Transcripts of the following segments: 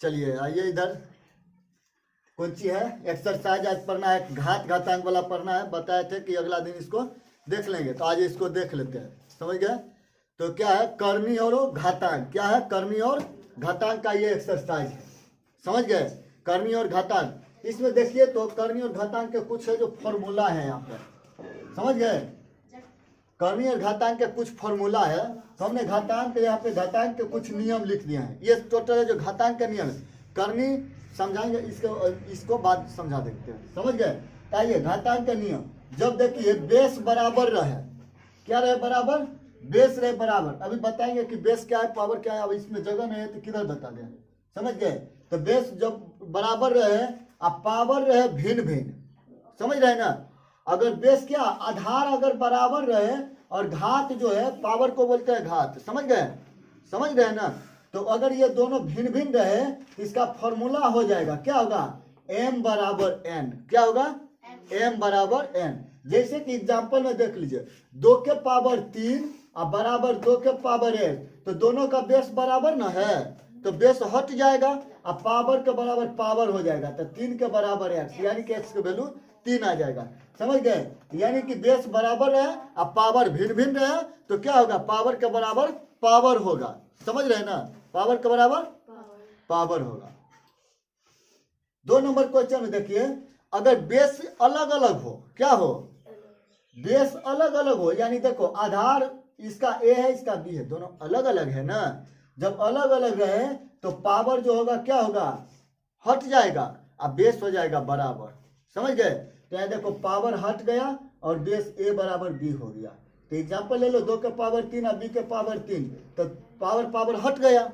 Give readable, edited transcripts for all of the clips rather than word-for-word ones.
चलिए आइए इधर। कौन सी है एक्सरसाइज आज पढ़ना है, घात घातांक वाला पढ़ना है। बताए थे कि अगला दिन इसको देख लेंगे, तो आज इसको देख लेते हैं। समझ गए? तो क्या है कर्मी और घातांक, क्या है कर्मी और घातांक का ये एक्सरसाइज है। समझ गए? कर्मी और घातांक। इसमें देखिए तो कर्मी और घातांक के कुछ है जो फॉर्मूला है यहाँ पर। समझ गए? कर्मी और घातांक के कुछ फॉर्मूला है, तो हमने घातांक यहाँ पे घातांक के कुछ नियम लिख दिए हैं। ये टोटल है जो घातांक के नियम है। कर्मी समझाएंगे, इसको बाद समझा देते हैं। समझ गए? आइए घातांक का नियम। जब देखिए बेस बराबर रहे, क्या रहे बराबर, बेस रहे बराबर। अभी बताएंगे कि बेस क्या है पावर क्या है, अब इसमें जगह नहीं है तो किधर बता दें। समझ गए? तो बेस जब बराबर रहे अब पावर रहे भिन्न भिन्न। समझ रहे ना? अगर बेस क्या आधार अगर बराबर रहे और घात जो है पावर को बोलते हैं घात। समझ गए? समझ रहे ना? तो अगर ये दोनों भिन्न भिन्न रहे तो इसका फॉर्मूला हो जाएगा, क्या होगा, m बराबर n। क्या होगा? m बराबर n। जैसे कि एग्जांपल में देख लीजिए, 2 के पावर 3 और बराबर 2 के पावर 1, तो दोनों का बेस बराबर ना है, तो बेस हट जाएगा और पावर के बराबर पावर हो जाएगा। तो 3 के बराबर x, यानी कि x का वैल्यू 3 आ जाएगा। समझ गए? यानी कि बेस बराबर है और पावर भिन्न भिन्न रहे तो क्या होगा, पावर के बराबर पावर होगा। समझ रहे ना? पावर के बराबर पावर होगा। 2 नंबर क्वेश्चन में देखिए, अगर बेस अलग अलग हो, क्या हो, बेस अलग अलग हो, यानी देखो आधार इसका a है इसका b है, दोनों अलग अलग है ना। जब अलग अलग रहे तो पावर जो होगा क्या होगा, हट जाएगा अब बेस हो जाएगा बराबर। समझ गए? तो यहाँ देखो पावर हट गया और बेस a बराबर b हो गया। तो एग्जांपल ले लो, 2 के पावर 3 और b के पावर 3, तो पावर हट गया।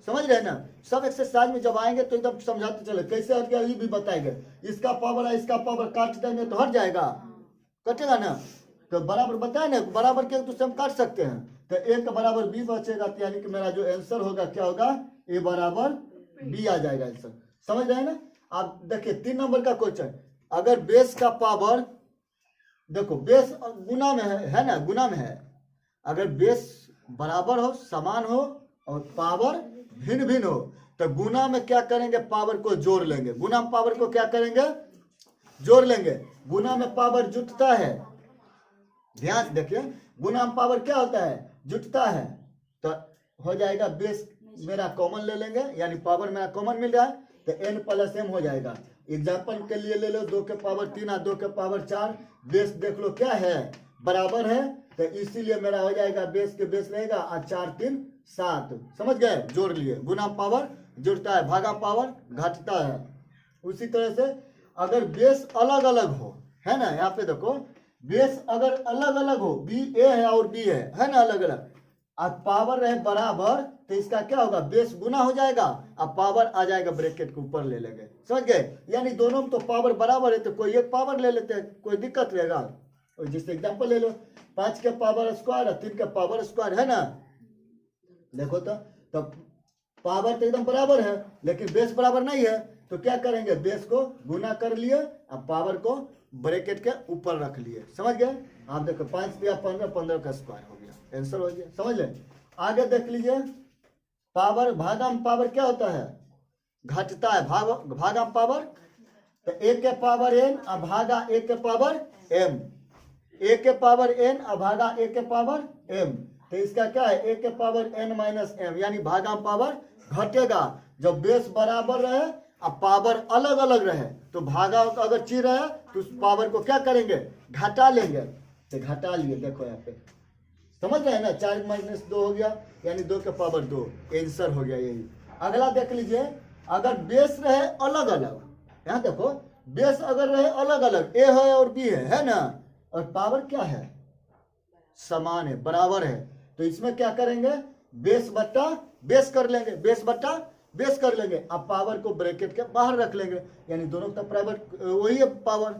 समझ रहे ना? सब एक्सरसाइज में जब आएंगे तो एकदम समझाते चले कैसे हट गया, ये भी बताएंगे। इसका पावर है इसका पावर काट देंगे तो हट जाएगा, कटेगा ना। तो बराबर बताए ना, बराबर के दूसरे हम काट सकते हैं, तो a के बराबर b बचेगा। तो यानी कि मेरा जो आंसर होगा क्या होगा, a बराबर b आ जाएगा आंसर। समझ रहे हैं ना? आप देखिए 3 नंबर का क्वेश्चन, अगर बेस का पावर, देखो बेस गुना में है ना, गुना में है। अगर बेस बराबर हो, समान हो और पावर भिन्न भिन्न हो तो गुना में क्या करेंगे, पावर को जोड़ लेंगे। गुना में पावर को क्या करेंगे, जोड़ लेंगे। गुना में पावर जुटता है, ध्यान से देखिए, गुना में पावर क्या होता है, जुटता है। तो हो जाएगा बेस मेरा कॉमन ले लेंगे, यानी पावर मेरा कॉमन मिल रहा है, तो n प्लस m हो जाएगा। एग्जाम्पल के लिए ले लो, 2 के पावर 3 और 2 के पावर 4, बेस देख लो क्या है, बराबर है, तो इसीलिए मेरा हो जाएगा बेस के बेस रहेगा और 4 3 7। समझ गए? जोड़ लिए। गुना पावर जुड़ता है, भागा पावर घटता है। उसी तरह से अगर बेस अलग अलग हो, है ना, यहाँ पे देखो बेस अगर अलग अलग हो, b a है और b है ना अलग अलग, और पावर रहे बराबर, तो इसका क्या होगा, बेस गुना हो जाएगा और पावर आ जाएगा ब्रैकेट के ऊपर ले लेंगे। समझ गए? यानी दोनों में तो पावर बराबर है तो कोई एक पावर ले लेते हैं, कोई दिक्कत रहेगा। और जिससे एग्जांपल ले लो, 5 के पावर स्क्वायर और 3 के पावर स्क्वायर, है ना। देखो तो पावर तो एकदम बराबर है लेकिन बेस बराबर नहीं है, तो क्या करेंगे, बेस को गुना कर लिए और पावर को ब्रैकेट के ऊपर रख लिए। समझ गए? आप देखो 5 दिया 15, 15 का स्क्वायर हो गया, आंसर हो गया। समझ ले? आगे देख लीजिए, पावर भागा में पावर क्या होता है, घटता है। भागा में पावर, तो 1 के पावर n और भागा 1 के पावर m, 1 के पावर n और भागा 1 के पावर m, तो इसका क्या है, 1 के पावर n माइनस m, यानी भागा में पावर घटेगा। जब बेस बराबर रहे और पावर अलग अलग रहे तो भागा अगर ची रहे तो उस पावर को क्या करेंगे, घटा लेंगे। तो घटा लिए, देखो यहाँ पे समझ रहे हैं ना, 4 माइनस 2 हो गया, यानी 2 के पावर 2, आंसर हो गया यही। अगला देख लीजिए, अगर बेस रहे अलग अलग, यहाँ देखो बेस अगर रहे अलग अलग, a है और b है ना, और पावर क्या है, समान है, बराबर है, तो इसमें क्या करेंगे, बेस बट्टा बेस कर लेंगे, बेस बट्टा बेस कर लेंगे। अब पावर को ब्रैकेट के बाहर रख लेंगे, यानी दोनों का प्राइवेट वही है पावर।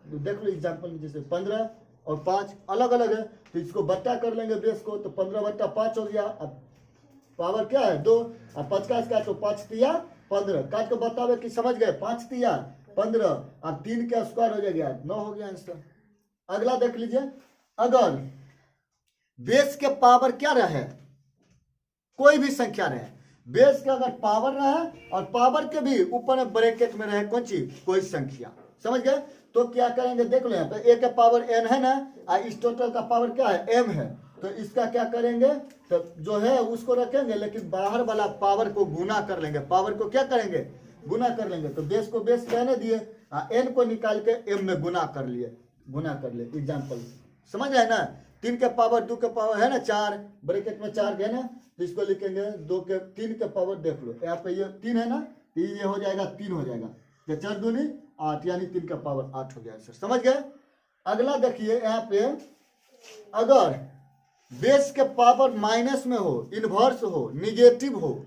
देख लो एग्जांपल में, जैसे 15 और 5 अलग अलग है तो इसको बट्टा कर लेंगे बेस को, तो 15 बट्टा 5 हो गया। अब पावर क्या है 2 और 5 का इसका, तो 5 तिया 15, काट के बतावे कि समझ गए, 5 तिया 15 और 3 का स्क्वायर हो जाएगा 9, हो गया आंसर। अगला देख लीजिए, अगर बेस के पावर क्या रहे, कोई भी संख्या रहे, बेस का अगर पावर रहे और पावर के भी ऊपर में ब्रैकेट में रहे कौन चीज, कोई संख्या, समझ गए। तो क्या करेंगे, देख लो यहाँ पे ए का पावर n है ना, इस टोटल का पावर क्या है, m है। तो इसका क्या करेंगे, तो जो है उसको रखेंगे, लेकिन बाहर वाला पावर को गुना कर लेंगे, पावर को क्या करेंगे, गुना कर लेंगे। तो बेस को बेस रहने दिए, n को निकाल के m में गुना कर लिए, गुना कर लिए। एग्जाम्पल समझ आए ना, 3 के पावर 2 के पावर है ना 4, ब्रैकेट में 4 है ना, तो इसको लिखेंगे 3 के पावर, देख लो यहाँ पे ये 3 है ना, तो ये हो जाएगा 3 हो जाएगा, तो 4 दूनी 8, यानी 3 का पावर 8 हो गया सर, समझ गए। अगला देखिए यहाँ पे, अगर बेस के पावर माइनस में हो, इन्वर्स हो, निगेटिव हो,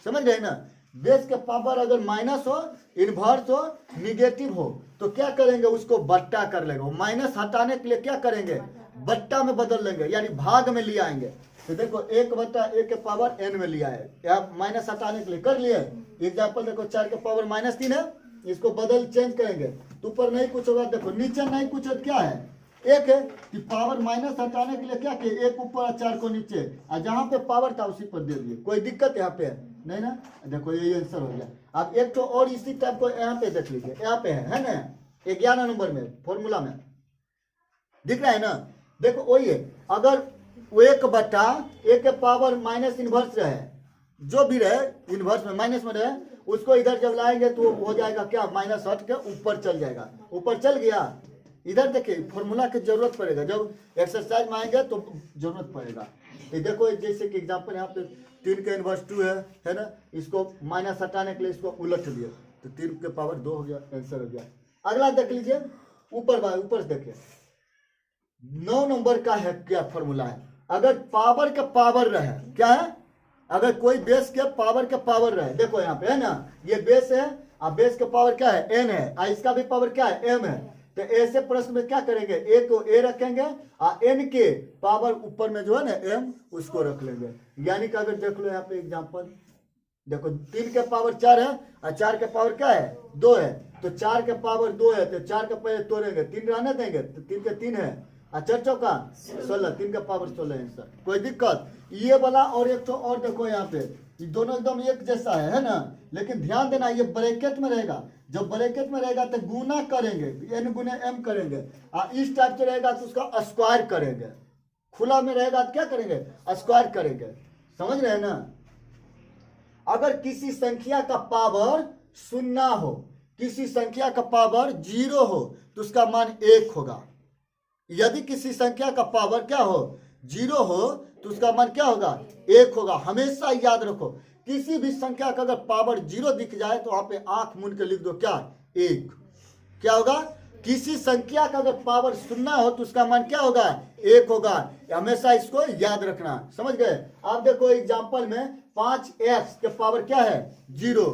समझ गए ना, बेस के पावर अगर माइनस हो, इन्वर्स हो, निगेटिव हो, तो क्या करेंगे, उसको बट्टा कर लेंगे। माइनस हटाने के लिए क्या करेंगे, बट्टा में बदल लेंगे, यानी भाग में ले आएंगे। तो देखो 1/a के पावर n में लिया है, यहाँ माइनस हटाने के लिए कर लिए। एग्जाम्पल देखो 4 के पावर -3 है, इसको बदल चेंज करेंगे तो ऊपर नहीं कुछ होगा, देखो नीचे नहीं कुछ है, क्या है 1 है, कि पावर माइनस हटाने के लिए क्या किए, 1 ऊपर और 4 को नीचे, और जहाँ पे पावर था उसी पर दे दिए। कोई दिक्कत यहाँ पे नहीं ना, देखो यही आंसर हो गया। अब एक तो और इसी टाइप को यहाँ पे देख लीजिए, यहाँ पे है ना 11 नंबर में फॉर्मूला में दिख रहा है ना, देखो वही है, अगर 1/a के पावर माइनस इन्वर्स रहे, जो भी रहे इन्वर्स में माइनस में रहे, उसको इधर जब लाएंगे तो हो जाएगा क्या, माइनस हट के ऊपर चल जाएगा, ऊपर चल गया। इधर देखिए फॉर्मूला की जरूरत पड़ेगा, जब एक्सरसाइज में आएंगे तो जरूरत पड़ेगा। ये देखो जैसे कि एग्जांपल यहाँ पे 3 का इन्वर्स 2 है ना, इसको माइनस हटाने के लिए इसको उलट दिए, तो 3 के पावर 2 हो गया, आंसर हो गया। अगला देख लीजिए, ऊपर से देखिए 9 नंबर का है, क्या फॉर्मूला है, अगर पावर का पावर रहे, क्या है, अगर कोई बेस के पावर के पावर रहे, देखो यहाँ पे है ना, ये बेस है, अब बेस का पावर क्या है, n है, और इसका भी पावर क्या है, m है। तो ऐसे प्रश्न में क्या करेंगे, a को a रखेंगे और n के पावर ऊपर में जो है ना m, उसको रख लेंगे। यानी कि अगर देख लो यहाँ पे एग्जांपल, देखो 3 के पावर 4 है और 4 के पावर क्या है, 2 है, तो 4 के पावर 2 है, तो 4 के पहले तोड़ेंगे, 3 रहने देंगे, तो 3 के 3 है, अच्छा चौका 16, 3 का पावर 16 है आंसर। कोई दिक्कत, ये वाला और एक तो और देखो यहाँ पे, ये दोनों एकदम एक जैसा है ना, लेकिन ध्यान देना ये ब्रैकेट में रहेगा, जब ब्रैकेट में रहेगा तो गुना करेंगे, n गुने m करेंगे, और इस टाइप से रहेगा तो उसका स्क्वायर करेंगे, खुला में रहेगा तो क्या करेंगे, स्क्वायर करेंगे, समझ रहे हैं ना। अगर किसी संख्या का पावर 0 हो, किसी संख्या का पावर 0 हो, तो उसका मान 1 होगा। यदि किसी संख्या का पावर क्या हो, 0 हो, तो उसका मान क्या होगा, 1 होगा। हमेशा याद रखो, किसी भी संख्या का अगर पावर 0 दिख जाए तो वहां पे आंख मूंद के लिख दो क्या, 1। क्या होगा, किसी संख्या का अगर पावर 0 हो तो उसका मान क्या होगा, 1 होगा। हमेशा इसको याद रखना, समझ गए। आप देखो एग्जांपल में 5x के पावर क्या है, 0,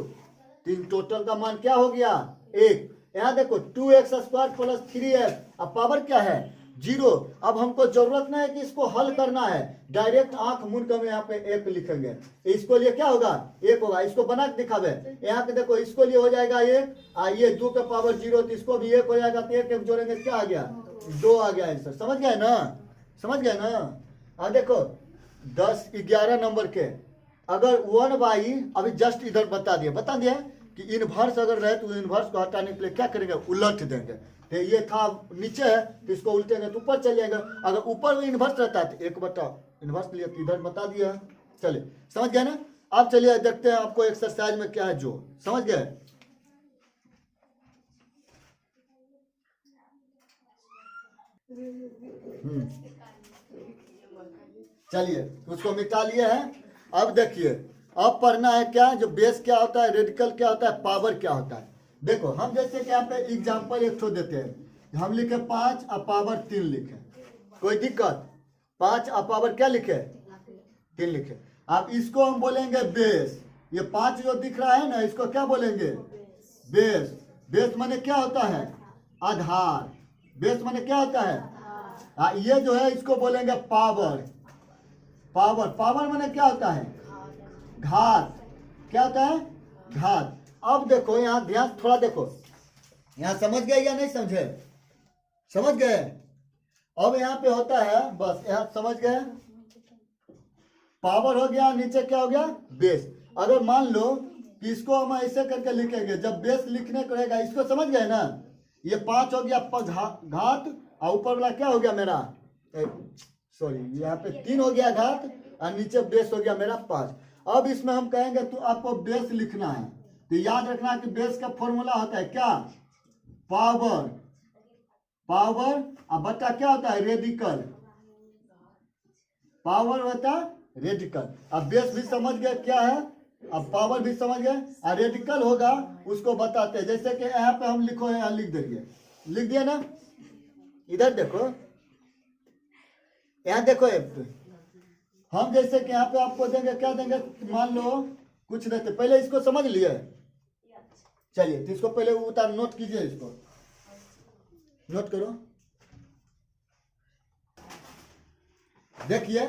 तीन टोटल का मान क्या हो गया, 1। यहाँ देखो 2x स्क्वायर प्लस 3x, अब पावर क्या है, 0। अब हमको जरूरत नहीं है कि इसको हल करना है, डायरेक्ट आंख मूंद कर यहाँ पे 1 लिखेंगे, इसको लिए क्या होगा, 1 होगा। इसको बना के दिखावे, यहाँ पे देखो इसको लिए हो जाएगा 1, ये 2 का पावर 0, तो इसको भी 1 हो जाएगा, तो 1 जोड़ेंगे क्या आ गया, 2 आ गया आंसर। समझ गए ना, समझ गए ना। अब देखो 10-11 नंबर के, अगर 1/, अभी जस्ट इधर बता दिया कि इनवर्स अगर रहे तो इनवर्स को हटाने के लिए क्या करेंगे, उलट देंगे। तो ये था नीचे है, तो इसको उल्टेंगे तो ऊपर चल जाएगा। अगर ऊपर में इनवर्स रहता है तो 1 इनवर्स लिए, तो इधर बता दिया। चलिए समझ गए ना। अब चलिए देखते हैं आपको एक्सरसाइज में क्या है, जो समझ गए। चलिए उसको मिटा लिए हैं। अब देखिए, अब पढ़ना है क्या, जो बेस क्या होता है, रेडिकल क्या होता है, पावर क्या होता है। देखो हम जैसे कि यहाँ पे एग्जाम्पल एक तो देते हैं, हम लिखे 5 और पावर 3 लिखे, कोई दिक्कत, 5 और पावर क्या लिखे, 3 लिखे। अब इसको हम बोलेंगे बेस, ये 5 जो दिख रहा है ना, इसको क्या बोलेंगे, बेस। बेस माने क्या होता है, आधार। बेस माने क्या होता है, ये जो है इसको बोलेंगे पावर। पावर माने क्या होता है, घात। क्या होता है, घात। अब देखो यहाँ ध्यान थोड़ा देखो, यहाँ समझ गए या नहीं समझे, समझ गए। अब यहाँ पे होता है, बस यहाँ समझ गए, पावर हो गया, नीचे क्या हो गया, बेस। अगर मान लो कि इसको हम ऐसे करके लिखेंगे, जब बेस लिखने को रहेगा, इसको समझ गए ना, ये 5 हो गया घात, और ऊपर वाला क्या हो गया मेरा, सॉरी यहाँ पे 3 हो गया घात, और नीचे बेस हो गया मेरा 5। अब इसमें हम कहेंगे तो आपको बेस लिखना है, तो याद रखना कि बेस का फॉर्मूला होता है क्या, पावर और बटा क्या होता है, रेडिकल, पावर होता है रेडिकल। अब बेस भी समझ गए क्या है, अब पावर भी समझ गए, और रेडिकल होगा उसको बताते हैं। जैसे कि यहाँ पे हम लिखो, यहाँ लिख देंगे, लिख दिया ना, इधर देखो, यहाँ देखो, हम जैसे कि यहाँ पे आपको देंगे, क्या देंगे, मान लो कुछ देते, पहले इसको समझ लिए, चलिए तो इसको पहले उतार, नोट कीजिए, इसको नोट करो, देखिए,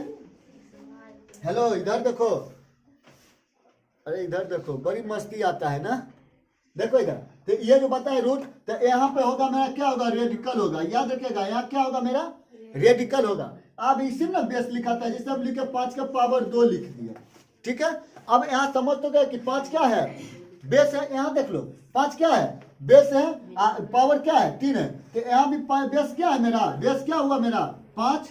हेलो इधर देखो, अरे इधर देखो, बड़ी मस्ती आता है ना, देखो इधर, तो ये जो बताए रूट, तो यहाँ पे होगा मेरा क्या होगा, रेडिकल होगा, याद रखिएगा, यहाँ क्या होगा मेरा, रेडिकल होगा। अब इसी में बेस लिखा था, जैसे हम लिखे 5 का पावर 2 लिख दिया, ठीक है। अब यहाँ समझ तो गए कि 5 क्या है, बेस है, यहाँ देख लो 5 क्या है, बेस है, पावर क्या है 3 है, तो यहाँ भी बेस क्या है मेरा, बेस क्या हुआ मेरा 5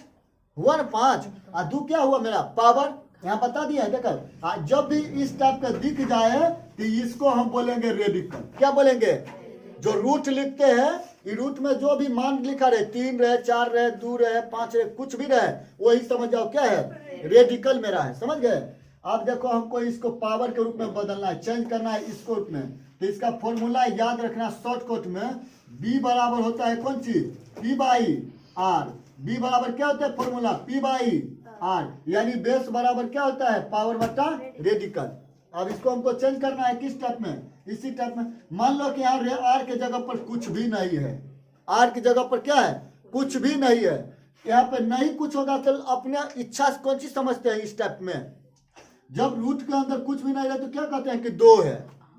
हुआ ना, 5 और 2 क्या हुआ मेरा पावर, यहाँ बता दिया है। देखो जब भी इस टाइप का दिख जाए तो इसको हम बोलेंगे रेडिकल। क्या बोलेंगे, जो रूट लिखते हैं, ये रूट में जो भी मान लिखा रहे, 3 रहे, 4 रहे, 2 रहे, 5 रहे, कुछ भी रहे, वही समझ जाओ क्या है, रेडिकल मेरा है, समझ गए। अब देखो हमको इसको पावर के रूप में बदलना है, चेंज करना है इसको रूप में, तो इसका फॉर्मूला याद रखना, शॉर्टकट में B बराबर होता है कौन चीज, P/R। B बराबर क्या होता है फॉर्मूला, P/R, यानी बेस बराबर क्या होता है, पावर बटा रेडिकल। अब इसको हमको चेंज करना है किस टाइप में, इसी टाइप में। मान लो कि यहाँ R के जगह पर कुछ भी नहीं है, R की जगह पर क्या है, कुछ भी नहीं है, यहाँ पे नहीं कुछ होगा तो अपने इच्छा से कौन सी समझते हैं, इस टाइप में जब रूट के अंदर कुछ भी नहीं है तो क्या कहते हैं कि 2 है,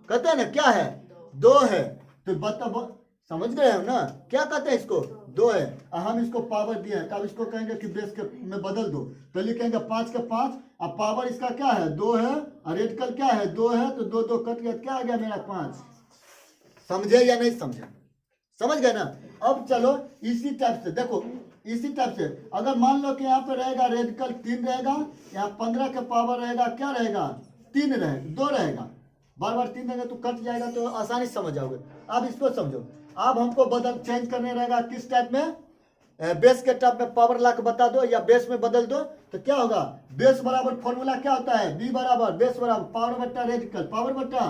कहते हैं ना क्या है, 2 है, तो बता समझ गए हम ना, क्या कहते हैं इसको, 2 है, और हम इसको पावर दिए हैं, तब इसको कहेंगे कि बेस के में बदल दो, तो लिखेंगे 5 का 5, अब पावर इसका क्या है 2 है, और रेडिकल क्या है 2 है, तो 2 2 कट गया, क्या आ गया मेरा 5। समझे या नहीं समझे, समझ गए ना। अब चलो इसी टाइप से देखो, इसी टाइप से अगर मान लो कि यहाँ पे रहेगा रेडिकल 3 रहेगा, यहाँ 15 का पावर रहेगा, क्या रहेगा 3 रहेगा, 2 रहेगा, बार बार 3 रहेगा तो कट जाएगा, तो आसानी से समझ जाओगे। अब इसको समझो, अब हमको बदल चेंज करने रहेगा किस टाइप में, बेस के टाइप में पावर ला के बता दो या बेस में बदल दो, तो क्या होगा, बेस बराबर फॉर्मूला क्या होता है, B बराबर बेस बराबर पावर बट्टा रेडिकल, पावर बट्टा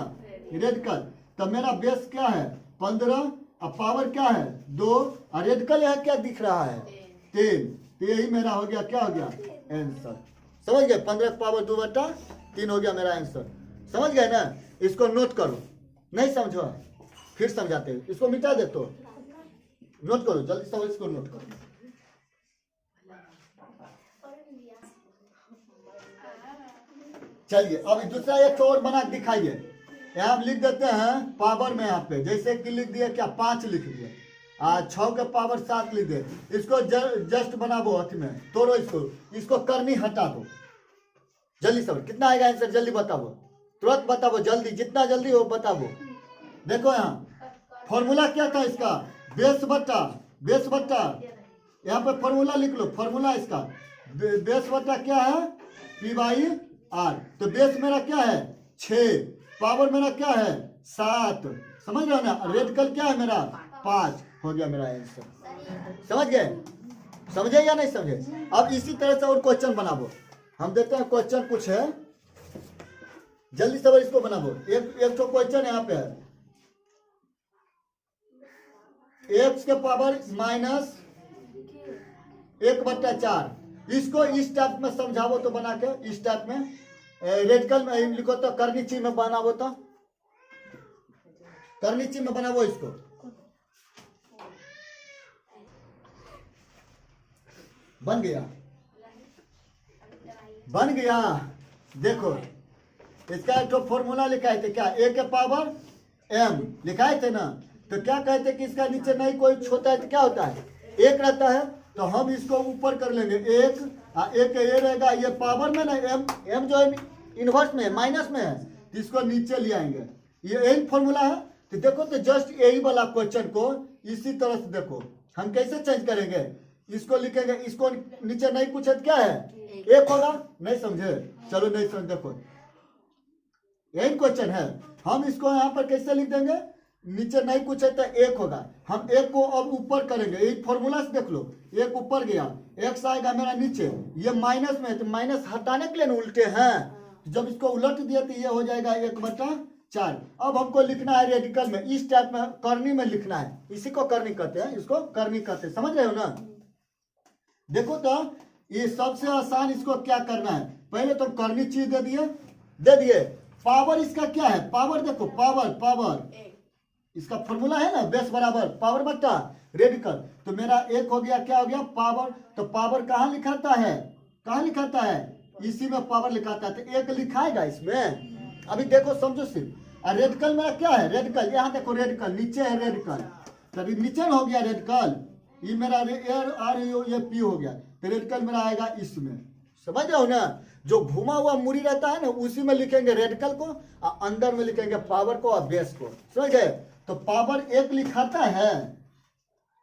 रेडिकल। तो मेरा बेस क्या है 15, अब पावर क्या है 2, और रेडिकल यहाँ क्या दिख रहा है 3, तो यही मेरा हो गया, क्या हो गया आंसर। समझ गए, 15 पावर 2 बट्टा 3 हो गया मेरा आंसर, समझ गए ना। इसको नोट करो, नहीं समझो फिर समझाते हैं, इसको मिटा दे तो नोट करो, जल्दी से इसको नोट करो। चलिए अब दूसरा एक और बना दिखाइए, यहाँ हम लिख देते हैं पावर में, यहाँ पे जैसे कि लिख दिए क्या 5 लिख दिए, 6 के पावर 7 लिख दिए, इसको जस्ट बनाबो अथी में, तोड़ो इसको करनी हटा दो, जल्दी सब कितना आएगा आंसर, जल्दी बताओ, तुरंत बताओ, जल्दी जितना जल्दी हो बताओ। देखो यहाँ फॉर्मूला क्या था इसका, बेस बट्टा, यहाँ पे फॉर्मूला लिख लो, फॉर्मूला इसका बेस बट्टा क्या है P/R, तो बेस मेरा क्या है 6, पावर मेरा क्या है 7, समझ रहे हो ना, रेडिकल क्या है मेरा 5, हो गया मेरा आंसर। समझ गए, समझे या नहीं समझे। अब इसी तरह से और क्वेश्चन बनाबो, हम देते हैं क्वेश्चन कुछ है, जल्दी से इसको बनाबो। एक तो क्वेश्चन यहाँ पे है, x के पावर -1/4, इसको इस टाइप में समझावो तो बना के, इस टाइप में रेडिकल में लिखो तो करनी चीज में बनावो, तो करनी चीज में बनावो, इसको बन गया। देखो इसका एक तो फॉर्मूला लिखा है, क्या a के पावर m लिखाए थे ना, तो क्या कहते कि इसका नीचे नहीं कोई छोटा है तो क्या होता है 1 रहता है, तो हम इसको ऊपर कर लेंगे 1, एक ये रहेगा, ये पावर में ना m जो है इनवर्स में है, माइनस में है, तो इसको नीचे ले आएंगे, ये यही फॉर्मूला है। तो देखो तो जस्ट यही वाला क्वेश्चन को इसी तरह से देखो हम कैसे चेंज करेंगे, इसको लिखेंगे, इसको नीचे नहीं पूछे तो क्या है एक होगा, नहीं समझे, चलो नहीं समझ, देखो यही क्वेश्चन है, हम इसको यहाँ पर कैसे लिख देंगे, नीचे नहीं पूछे तो एक होगा, हम एक को अब ऊपर करेंगे, यही फॉर्मूला से देख लो, एक ऊपर गया, एक्स आएगा मेरा नीचे, ये माइनस में है तो माइनस हटाने के लिए ना उल्टे हैं, जब इसको उलट दिया तो ये हो जाएगा 1/4। अब हमको लिखना है रेडिकल में, इस टाइप में करनी में लिखना है, इसी को करनी कहते हैं, इसको करनी कहते हैं, समझ रहे हो ना। देखो तो ये सबसे आसान, इसको क्या करना है, पहले तो करनी चीज दे दिए, पावर इसका क्या है, पावर देखो, पावर इसका फॉर्मूला है ना, बेस बराबर पावर बट्टा रेडिकल, तो मेरा एक हो गया, क्या हो गया पावर, तो पावर कहाँ लिखाता है, इसी में पावर लिखाता है, तो एक लिखाएगा इसमें। अभी देखो समझो सिर्फ, और रेडिकल मेरा क्या है, रेडिकल यहाँ देखो, रेडिकल नीचे है रेडिकल, तभी नीचे हो गया रेडिकल, ये मेरा एयर आर ये पी हो गया, तो रेडिकल मेरा आएगा इसमें, समझ रहे हो ना। जो घुमा हुआ मुड़ी रहता है ना उसी में लिखेंगे रेडिकल को, और अंदर में लिखेंगे पावर को और बेस को, समझ गए। तो पावर एक लिखाता है,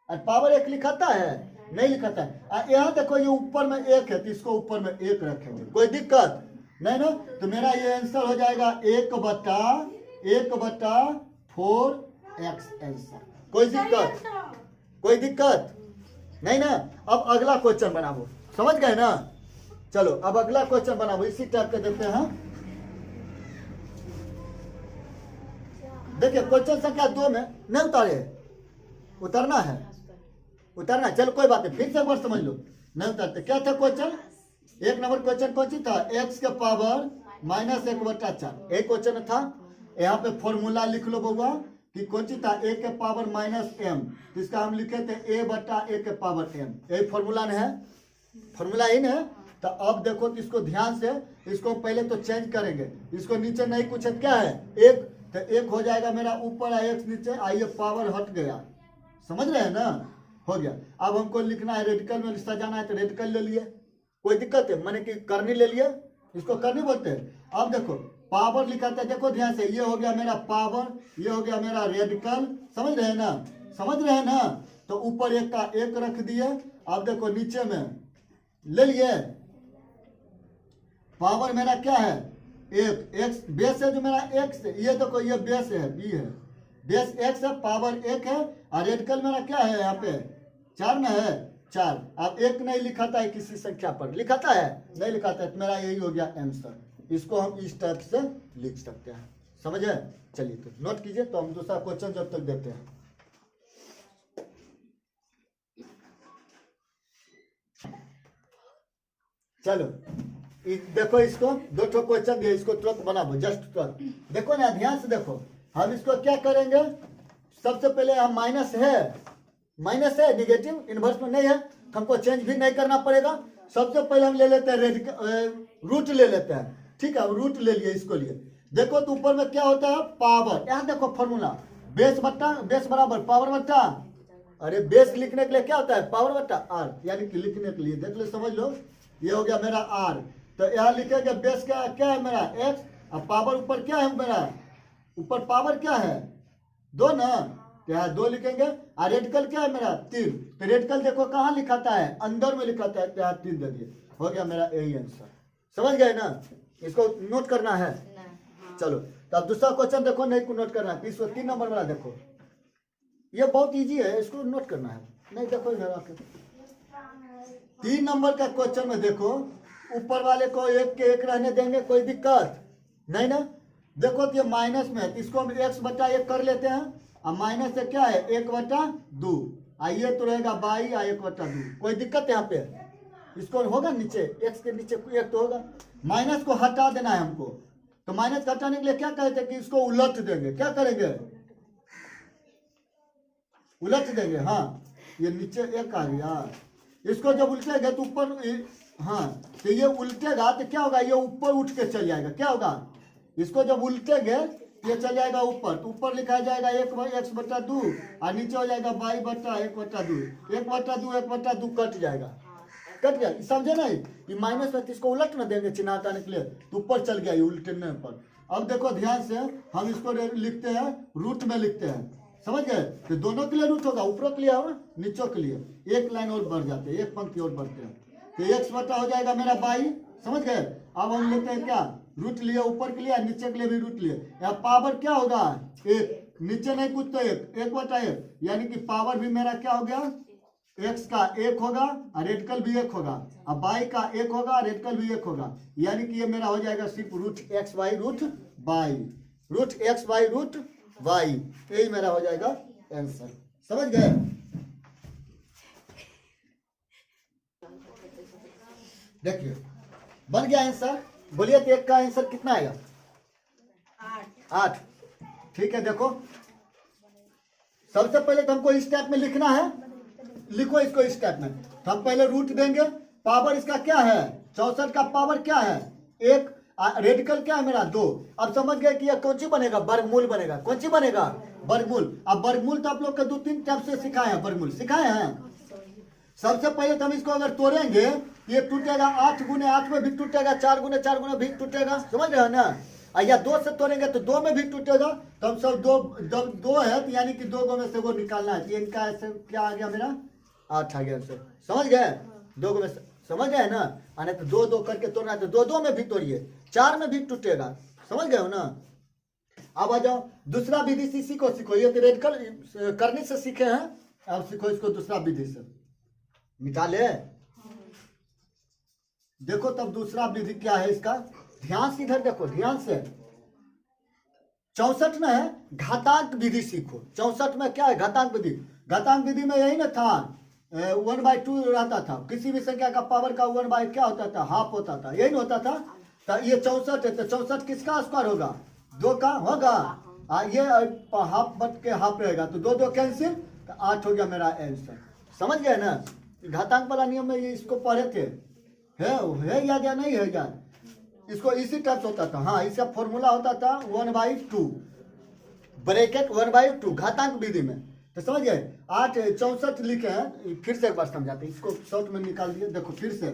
और पावर एक लिखाता है, नहीं लिखाता है, यहाँ देखो ये ऊपर में एक है तो इसको ऊपर में एक रखेंगे, कोई दिक्कत नहीं ना। तो मेरा ये आंसर हो जाएगा 1/4x आंसर, कोई दिक्कत नहीं ना। अब अगला क्वेश्चन बनाओ, समझ गए ना। चलो अब अगला क्वेश्चन बनाओ, इसी टाइप के देते हैं। देखिए क्वेश्चन संख्या 2 में नहीं उतरना है, चलो कोई बात नहीं, फिर से एक बार समझ लो, नहीं उतरते। क्या था क्वेश्चन, 1 नंबर क्वेश्चन कौन सी था, x के पावर -1/4, एक क्वेश्चन था। यहाँ पे फॉर्मूला लिख लो बउआ कि कौन सी था, a के पावर -m, तो इसका हम लिखे थे a/a के पावर m, यही फॉर्मूला है, फॉर्मूला ही है। तो अब देखो तो इसको ध्यान से, इसको पहले तो चेंज करेंगे, इसको नीचे नहीं कुछ है, क्या है एक, तो एक हो जाएगा मेरा ऊपर, x नीचे, आइए पावर हट गया, समझ रहे हैं ना, हो गया। अब हमको लिखना है रेडिकल में सजाना है, तो रेडिकल ले लिए, कोई दिक्कत है, मैंने कि करनी ले लिए, इसको करनी बोलते हैं। अब देखो पावर लिखा था, देखो ध्यान से, ये हो गया मेरा पावर, ये हो गया मेरा रेडिकल, समझ रहे हैं ना। तो ऊपर एक का एक रख दिए, अब देखो नीचे में ले लिए, पावर मेरा क्या है एक, एक्स बेस है जो मेरा एक्स है, ये देखो ये बेस है, बी है, बेस एक्स है, पावर एक है, और रेडिकल मेरा क्या है यहाँ पे 4 ना है, 4। अब एक नहीं लिखाता है किसी संख्या पर, लिखाता है नहीं लिखाता है, तो मेरा यही हो गया आंसर। इसको हम इस टाइप से लिख सकते हैं, समझे। चलिए तो नोट कीजिए, तो हम दूसरा क्वेश्चन जब तक देते हैं। चलो देखो, इसको 2 क्वेश्चन दिए, इसको तुरंत बनाओ, जस्ट तुरंत देखो ना, ध्यान से देखो। हम इसको क्या करेंगे, सबसे पहले हम माइनस है निगेटिव, इनवर्स में नहीं है, हमको चेंज भी नहीं करना पड़ेगा। सबसे पहले हम ले लेते हैं रूट ले लेते हैं, ठीक है, रूट ले लिए इसको लिए। देखो तो ऊपर में क्या होता है पावर, यहाँ देखो फॉर्मूला, बेस बराबर पावर बट्टा, अरे बेस लिखने के लिए क्या होता है पावर बट्टा आर, यानी कि लिखने के लिए देख लो, समझ लो, ये हो गया मेरा आर। तो यहाँ लिखेंगे बेस क्या है मेरा एक्स, और पावर ऊपर क्या है मेरा, ऊपर पावर क्या है 2 ना, तो यहाँ 2 लिखेंगे। और रेडिकल क्या है मेरा 3, तो रेडिकल देखो कहाँ लिखाता है, अंदर में लिखाता है, तो यहाँ 3 दे दिए, हो गया मेरा यही आंसर, समझ गए ना। इसको नोट करना है, चलो तो अब दूसरा क्वेश्चन देखो, नहीं को नोट करना है, इसको 3 नंबर वाला देखो, ये बहुत इजी है, इसको नोट करना है, नहीं देखो 3 नंबर का क्वेश्चन में देखो, ऊपर वाले को एक के एक रहने देंगे, कोई दिक्कत नहीं ना। देखो तो ये माइनस में है, तो इसको हम x/1 कर लेते हैं, और माइनस से क्या है 1/2, आइए तो रहेगा बाई 1/2, कोई दिक्कत यहाँ पे, इसको होगा नीचे, x के नीचे एक तो होगा, माइनस को हटा देना है हमको। तो माइनस हटाने के लिए क्या कहते हैं कि इसको उलट देंगे, क्या करेंगे उलट देंगे, हाँ ये नीचे एक आ गया, इसको जब उल्टेगा तो ऊपर, हाँ तो ये उल्टेगा तो क्या होगा, ये ऊपर उठ के चल जाएगा, क्या होगा, इसको जब उल्टेंगे ये चल जाएगा ऊपर, तो ऊपर लिखा जाएगा 1/x/2, और नीचे हो जाएगा y/1/2, 1/2 कट जाएगा, कट गया, समझे नहीं? ये माइनस में इसको उलट ना देंगे चिन्ह हटाने के लिए, तो ऊपर चल गया ये उल्टने पर। अब देखो ध्यान से, हम इसको लिखते हैं रूट में लिखते हैं, समझ गए? तो दोनों के लिए रूट होगा, ऊपर के लिए और नीचों के लिए। एक लाइन और बढ़ जाते हैं, एक पंक्ति और बढ़ते हैं, तो x बटा हो जाएगा मेरा 22, समझ गए? अब हम लेते हैं क्या, रूट लिए ऊपर के लिए, नीचे के लिए भी रूट लिए। यहाँ पावर क्या होगा, एक, नीचे नहीं कुछ तो एक बटा एक, यानी कि पावर भी मेरा क्या हो गया, x का 1 होगा और रेडिकल भी 1 होगा, और y का 1 होगा और रेडिकल भी 1 होगा, यानी कि ये मेरा हो जाएगा सिर्फ root x by root y, root x by root y, यही मेरा हो जाएगा आंसर। समझ गए? देखिए बन गया आंसर। बोलिए तो एक का आंसर कितना आएगा? 8। ठीक है, देखो सबसे पहले तो हमको इस टाइप में लिखना है, लिखो इसको इस टाइप में। तो हम पहले रूट देंगे, पावर इसका क्या है 64 का पावर क्या है 1, रेडिकल क्या है मेरा 2। अब समझ गए कि यह कौन सी बनेगा, वर्गमूल बनेगा। कौन सी बनेगा, वर्गमूल। अब वर्गमूल तो आप लोग के 2-3 टाइप से सिखाए हैं, वर्गमूल सिखाए हैं। सबसे पहले तो हम इसको अगर तोड़ेंगे, ये टूटेगा 8 गुने 8 में भी टूटेगा, 4 गुने 4 गुने भी टूटेगा, समझ रहे हो ना? या 2 से तोड़ेंगे तो 2 में भी टूटेगा। तो हम सब दो है, तो यानी कि 2 गो में से वो निकालना है। इनका ऐसे क्या आ गया मेरा 8 आ गया, समझ गए? 2 गो में से, समझ गए ना? आने तो 2-2 करके तोड़ना है, तो 2-2 में भी तोड़िए, 4 में भी टूटेगा, समझ गए हो ना? अब आ जाओ दूसरा विधि से को सीखो, ये तो रेडिकल करने से सीखे हैं, अब सीखो इसको दूसरा विधि से। मिटा ले, देखो तब दूसरा विधि क्या है इसका, ध्यान से इधर देखो, ध्यान से। 64 में है घातांक विधि सीखो। 64 में क्या है, घातांक विधि। घातांक विधि में यही ना था, 1/2 रहता था, किसी भी संख्या का पावर का 1 क्या होता था, हाफ होता था, यही ना होता था। तो ये 64 है, तो 64 किसका स्क्वायर होगा, 2 का होगा। ये हाफ बट के हाफ रहेगा, तो 2-2 कैंसिल, तो 8 हो गया मेरा आंसर। समझ गए ना? घातांक वाला नियम में ये इसको पढ़े थे, है याद या नहीं है याद? इसको इसी टाइप से होता था। हाँ, इसका फॉर्मूला होता था 1/2 ब्रैकेट 1/2 घातांक विधि में। तो समझ गए? 8 64 लिखे हैं, फिर से एक बार समझाते हैं, इसको शॉर्ट में निकाल दिए। देखो फिर से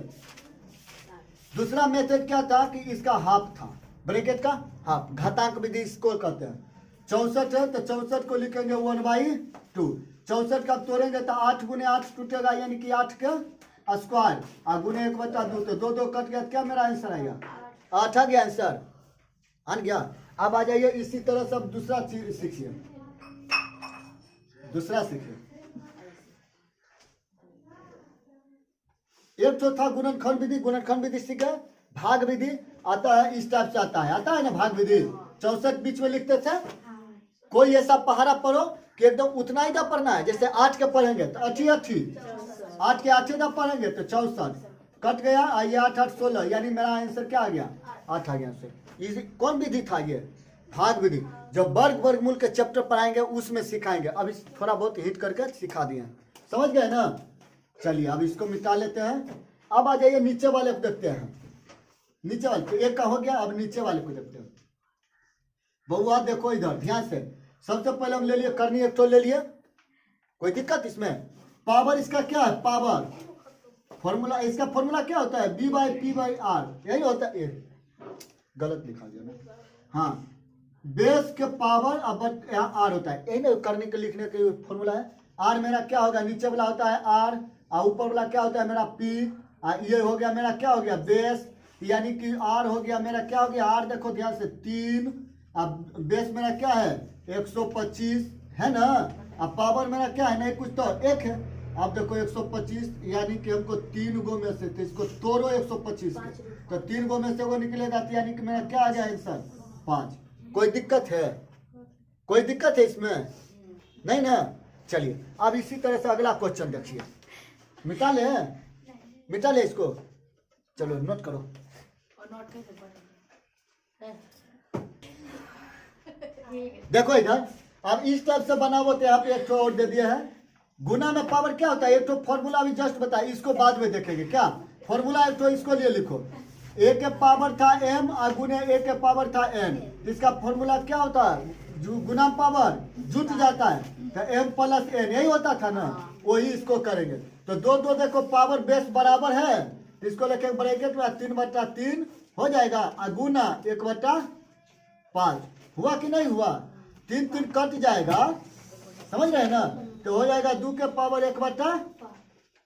दूसरा मेथड क्या था कि इसका हाफ था, ब्रैकेट का हाफ, घातांक विधि इसको कहते हैं। 64 है तो 64 को लिखेंगे 1/2, 64 का तोड़ेंगे तो 8 गुने 8 टूटेगा, यानी कि 8 का स्क्वायर, और गुने 1/2, तो 2-2 कट गया, क्या मेरा आंसर आएगा 8 आ गया आंसर, आ गया। अब आ जाइए इसी तरह से दूसरा चीज सीखिए, दूसरा सीखिए। एक तो था गुणनखंड विधि, गुणनखंड विधि सीखे। भाग विधि आता है इस टाइप से, आता है ना भाग विधि। 64 बीच में लिखते थे, कोई ऐसा पहाड़ा पढ़ो कि एकदम उतना ही ना पढ़ना है, जैसे 8 के पढ़ेंगे तो 8 8 के 8 ना पढ़ेंगे तो 64 कट गया, ये 8 8 16, यानी मेरा आंसर क्या आ गया 8 आ गया आंसर। कौन विधि था ये, भाग विधि। जब वर्गमूल के चैप्टर पढ़ाएंगे उसमें सिखाएंगे, अभी थोड़ा बहुत हिट करके सिखा दिए, समझ गए ना? चलिए अब इसको मिटा लेते हैं। अब आ जाइए नीचे वाले को देखते हैं, नीचे वाले को, एक का हो गया, अब नीचे वाले को देखते हैं। बउआ देखो इधर ध्यान से, सबसे पहले हम ले लिए करनी, एक तो ले लिए, कोई दिक्कत इसमें? पावर इसका क्या है, पावर फॉर्मूला, इसका फॉर्मूला क्या होता है, B/P/R, यही होता है। गलत लिखा गया ना, हाँ, बेस के पावर अब R होता है, यही ना करने के लिखने के फॉर्मूला है। R मेरा क्या होगा, नीचे वाला होता है R, और ऊपर वाला क्या होता है मेरा P, ये हो गया मेरा क्या हो गया बेस, यानी कि R हो गया मेरा क्या हो गया, R देखो ध्यान से 3, अब बेस मेरा क्या है 125 है ना, अब पावर मेरा क्या है, नहीं कुछ तो 1 है। अब देखो 125, यानी कि हमको 3 गो में से, तो इसको तोड़ो 125 के, तो 3 गो में से वो निकलेगा, तो यानी कि मेरा क्या आ गया आंसर 5। कोई दिक्कत है, कोई दिक्कत है इसमें नहीं ना? चलिए अब इसी तरह से अगला क्वेश्चन देखिए, मिटा ले, मिटा ले इसको, चलो नोट करो। देखो इधर, अब इस टाइप से बना हुआ, तो यहाँ पे एक और दे दिया है। गुना में पावर क्या होता है, एक तो फॉर्मूला अभी जस्ट बताया, इसको बाद में देखेंगे। क्या फॉर्मूला, एक तो इसको लिए लिखो, a के पावर था m और गुने a के पावर था n, इसका फॉर्मूला क्या होता है, गुना पावर जुट जाता है तो m प्लस n यही होता था ना, वही इसको करेंगे। तो दो दो देखो पावर बेस बराबर है तो इसको लेके ब्रैकेट में 3/3 हो जाएगा, और गुना 1/5 हुआ कि नहीं हुआ, 3 3 कट जाएगा, समझ रहे हैं ना, तो हो जाएगा 2 के पावर 1/,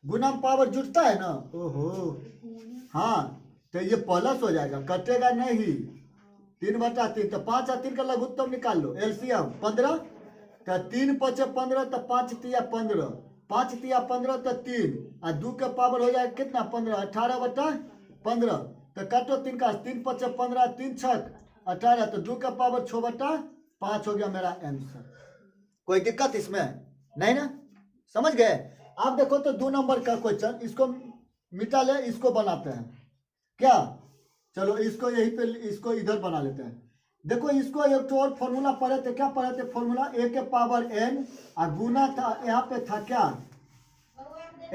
गुना पावर जुटता है ना, ओहो हाँ, तो ये प्लस हो जाएगा, कटेगा नहीं, 3/3 तो 5 और 3 का लघुत्तम निकाल लो, एलसीएम 15, तो 3 5 15 तो 5 3 15, 5 3 15 तो 3 और 2 के पावर हो जाएगा कितना 15, 18/15, तो काटो 3 का, 3 5 15, 3 6 18, तो 2 का पावर 6/5 हो गया मेरा आंसर। कोई दिक्कत इसमें नहीं ना, समझ गए। आप देखो तो 2 नंबर का क्वेश्चन, इसको मिटा ले, इसको बनाते हैं क्या, चलो इसको यहीं पे, इसको इधर बना लेते हैं। देखो इसको एक तो और फॉर्मूला पढ़े थे, क्या पढ़े थे फॉर्मूला, a के पावर n और गुना था, यहाँ पे था क्या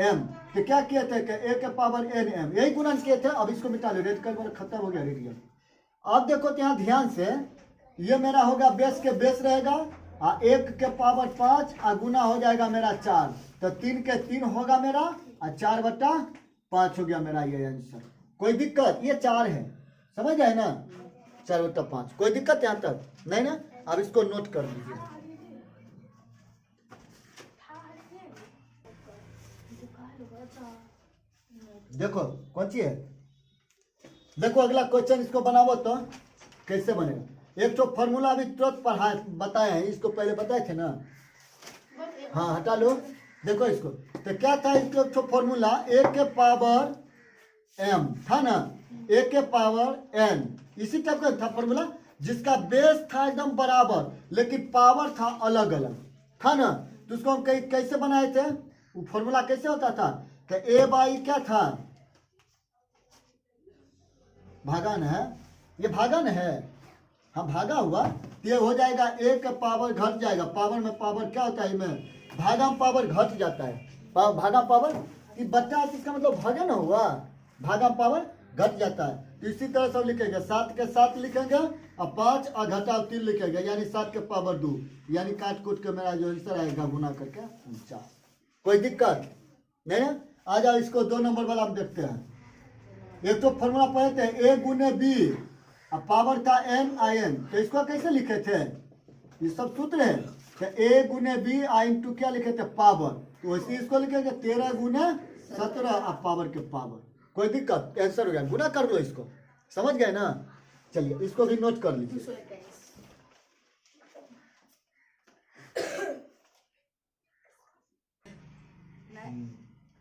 m, तो क्या किए थे कि a के पावर n m, यही गुणन किए थे। अब इसको मिटा ले, रेड कलर खत्म हो गया रेडियल। अब देखो तो यहाँ ध्यान से, ये मेरा होगा बेस के बेस रहेगा, और 1 के पावर 5 और गुना हो जाएगा मेरा 4, तो 3 के 3 होगा मेरा, और 4/5 हो गया मेरा ये आंसर। कोई दिक्कत, ये 4 है, समझ गए ना, 4/5, कोई दिक्कत यहाँ तक नहीं ना। अब इसको नोट कर लीजिए। देखो कौन सी है, देखो अगला क्वेश्चन इसको बनाओ तो कैसे बनेगा। एक तो फॉर्मूला अभी तुरंत पढ़ा बताए हैं, इसको पहले बताए थे ना, हाँ हटा लो। देखो इसको, तो क्या था इसको, एक तो फॉर्मूला a के पावर m था ना, a के पावर n, इसी टाइप का था फॉर्मूला, जिसका बेस था एकदम बराबर लेकिन पावर था अलग अलग, था ना। तो उसको हम कैसे बनाए थे, वो फॉर्मूला कैसे होता था, तो a/, क्या था, भागन है, ये भागन है, हाँ भागा हुआ, ये हो जाएगा a का पावर घट जाएगा, पावर में पावर क्या होता है, इसमें भागा में पावर घट जाता है, भागा पावर कि बच्चा, इसका मतलब भागा ना हुआ, भागा पावर घट जाता है। तो इसी तरह से लिखेंगे, 7 के 7 लिखेंगे और 5 और घटाओ 3 लिखेंगे, यानी 7 के पावर 2, यानी काट कूट के मेरा जो आंसर आएगा गुना करके 4। कोई दिक्कत नहीं है। आ जाओ इसको 2 नंबर वाला हम देखते हैं। एक तो फॉर्मूला पढ़े थे a गुने b, और पावर था n आई n, तो इसको कैसे लिखे थे, ये सब सूत्र है, तो a गुने b आई इंटू क्या लिखे थे पावर, तो वैसे इसको लिखेंगे 13 गुने 17 और पावर के पावर। कोई दिक्कत, आंसर हो गया, गुना कर लो इसको, समझ गए ना। चलिए इसको भी नोट कर लीजिए।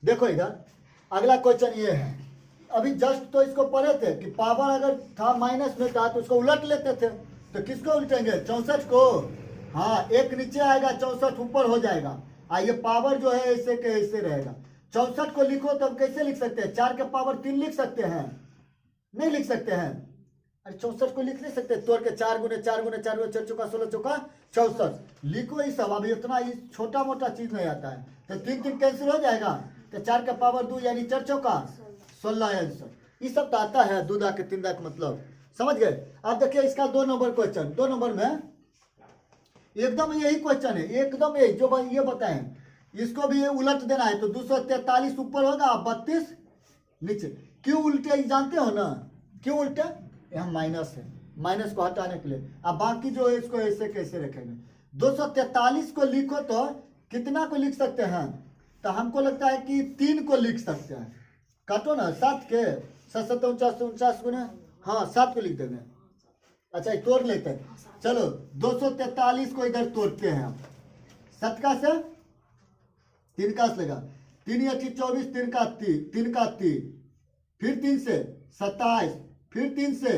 देखो इधर अगला क्वेश्चन ये है, अभी जस्ट तो इसको पढ़े थे कि पावर अगर था माइनस में था तो उसको उलट लेते थे, तो किसको उलटेंगे, 64 को, हाँ एक नीचे आएगा 64 ऊपर हो जाएगा, ये पावर जो है ऐसे के ऐसे रहेगा। 64 को लिखो तो हम कैसे लिख सकते हैं, 4 के पावर 3 लिख सकते हैं, नहीं लिख सकते हैं, अरे 64 को लिख नहीं सकते, तोड़ के 4 गुने 4 गुने 4 गुने 4 चौका 16 चौका 64 लिखो, ही सब अभी उतना छोटा मोटा चीज नहीं आता है, तो 3 3 कैंसिल हो जाएगा, तो 4 के पावर 2 यानी 4 चौका 16 आंसर। ये सब तो आता है, 2 दाक 3 दाक मतलब, समझ गए। अब देखिए इसका 2 नंबर क्वेश्चन, 2 नंबर में एकदम यही क्वेश्चन है, एकदम यही जो ये बताए, इसको भी उलट देना है, तो 243 ऊपर होगा 32 नीचे। क्यों उल्टे जानते हो ना, क्यों उल्टे, यहाँ माइनस है, माइनस को हटाने के लिए, अब बाकी जो है इसको ऐसे कैसे रखेंगे। 243 को लिखो तो कितना को लिख सकते हैं, तो हमको लगता है कि 3 को लिख सकते हैं, काटो ना 7 के 7 7 49 गुना, हाँ 7 को लिख देंगे। अच्छा तोड़ लेते हैं, चलो 243 को इधर तोड़ते हैं हम, 7 का से 3 का से लगा, 3 या 24, 3 का 3, फिर 3 से 27, फिर 3 से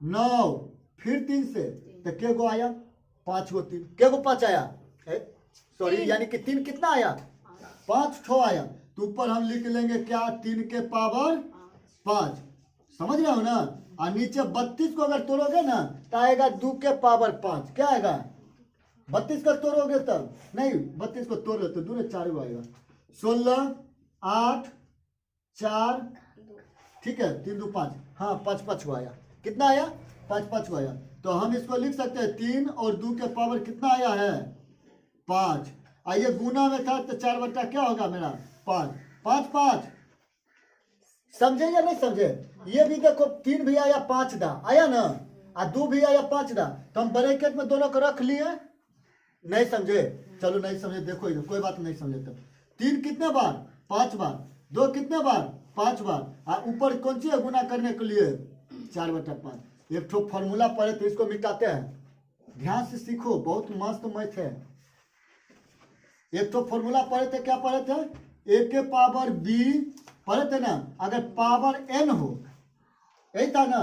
9, फिर 3 से, तो क्या को आया 5 को 3, क्या को 5 आया, सॉरी यानी कि 3 कितना आया 5 ठो आया, तो ऊपर हम लिख लेंगे क्या 3 के पावर 5, समझ रहे हो ना। और नीचे 32 को अगर तोड़ोगे ना तो आएगा 2 के पावर 5, क्या आएगा 32 का तोड़ोगे तब नहीं, 32 को तोड़ लेते 2 ने 4 आएगा, 16 8 4, ठीक है 3 2 5, हाँ 5 5 को आया, कितना आया 5 5 को आया। तो हम इसको लिख सकते हैं 3 और 2 के पावर कितना आया है 5। आइए गुना में था तो 4 बट्टा क्या होगा मेरा 5 5 5। समझे या नहीं समझे? ये भी देखो 3 भी आया 5 दा आया ना, और 2 भी आया 5 दा, तो हम ब्रैकेट में दोनों को रख लिए। नहीं समझे? चलो नहीं समझे, देखो इधर कोई बात नहीं समझे। तब 3 कितने बार 5 बार, 2 कितने बार 5 बार, और ऊपर कौन सी है गुना करने के लिए 4/5। एक ठो फॉर्मूला पढ़े तो इसको मिटाते हैं, ध्यान से सीखो, बहुत मस्त मैथ है। एक तो फॉर्मूला पढ़े थे, क्या पढ़े थे, a के पावर b पढ़े थे ना। अगर पावर n हो, यही था ना,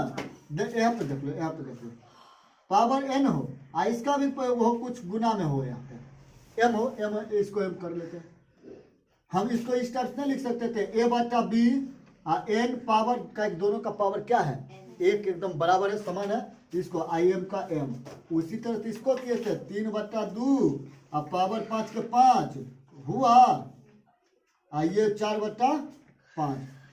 यहाँ पे देख लो, यहाँ पे देख लो, पावर n हो, इसका भी वो कुछ गुना में हो, यहाँ पे m हो, m इसको m कर लेते हैं। हम इसको इस टाइप से नहीं लिख सकते थे a/b n पावर का, दोनों का पावर क्या है एक, एकदम बराबर है, समान है, इसको im का m। उसी तरह से इसको किए थे 3/2 और पावर 5 के 5 हुआ, ये 4/5,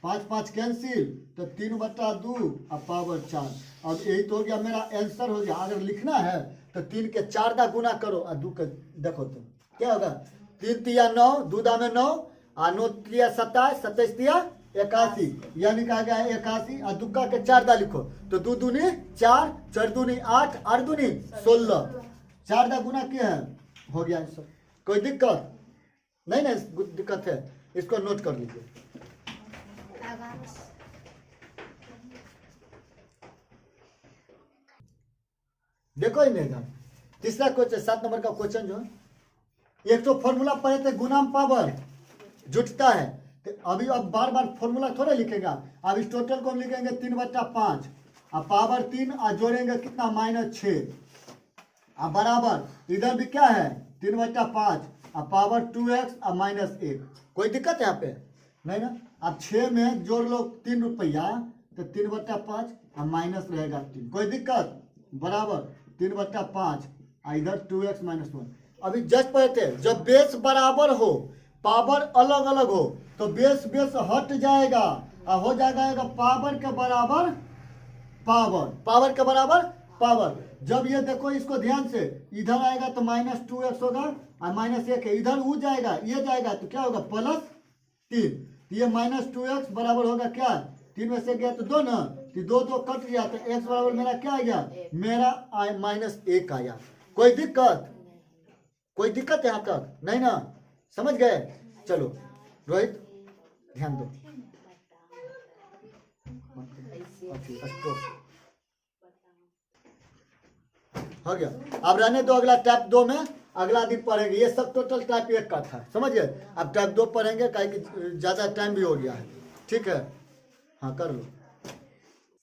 5 5 कैंसिल, तो 3/2 और पावर 4। अब यही तो हो गया मेरा आंसर हो गया। अगर लिखना है तो 3 के 4 दा गुना करो और 2 के देखो तो क्या होगा, 3 तिया 9, 2 दा में 9 और 9 तिया 27, 27 तिया 81, यानी कहा गया है 81 और 2 के 4 दा लिखो तो 2 दूनी 4, 4 दूनी 8, 8 दूनी 16, 4 दा गुना किया है, हो गया आंसर। कोई दिक्कत नहीं ना? दिक्कत है, इसको नोट कर लीजिए। देखो ही नहीं, तीसरा क्वेश्चन 7 नंबर का क्वेश्चन जो है, एक तो फॉर्मूला पढ़े थे गुणाम पावर जुटता है, तो अभी अब बार बार फॉर्मूला थोड़े लिखेगा। अब इस टोटल को हम लिखेंगे 3/5 और पावर 3 और जोड़ेंगे कितना -6 और बराबर इधर भी क्या है 3/5 और पावर 2x और -1। कोई दिक्कत है यहाँ पे? नहीं ना। अब 6 में जोड़ लो 3 रुपया तो 3/5 और माइनस रहेगा 3। कोई दिक्कत? बराबर 3/5 और इधर 2x - 1। अभी जस्ट पढ़े थे, जब बेस बराबर हो पावर अलग अलग हो तो बेस हट जाएगा और हो जाएगा पावर के बराबर पावर, पावर के बराबर पावर। जब ये देखो इसको ध्यान से, इधर आएगा तो -2x होगा और -1 है, इधर हो जाएगा, ये जाएगा तो क्या होगा +3। ये -2x बराबर होगा क्या, 3 में से गया तो 2 ना, तो 2 2 कट गया तो x बराबर मेरा क्या आ गया, मेरा -1 आया। कोई दिक्कत? कोई दिक्कत यहाँ तक नहीं ना? समझ गए? चलो रोहित ध्यान दो। हो गया। अब रहने दो, अगला टाइप 2 में अगला दिन पढ़ेंगे। ये सब टोटल टाइप 1 का था, समझ गए? अब टाइप 2 पढ़ेंगे, काहे कि ज़्यादा टाइम भी हो गया है। ठीक है, हाँ कर लो।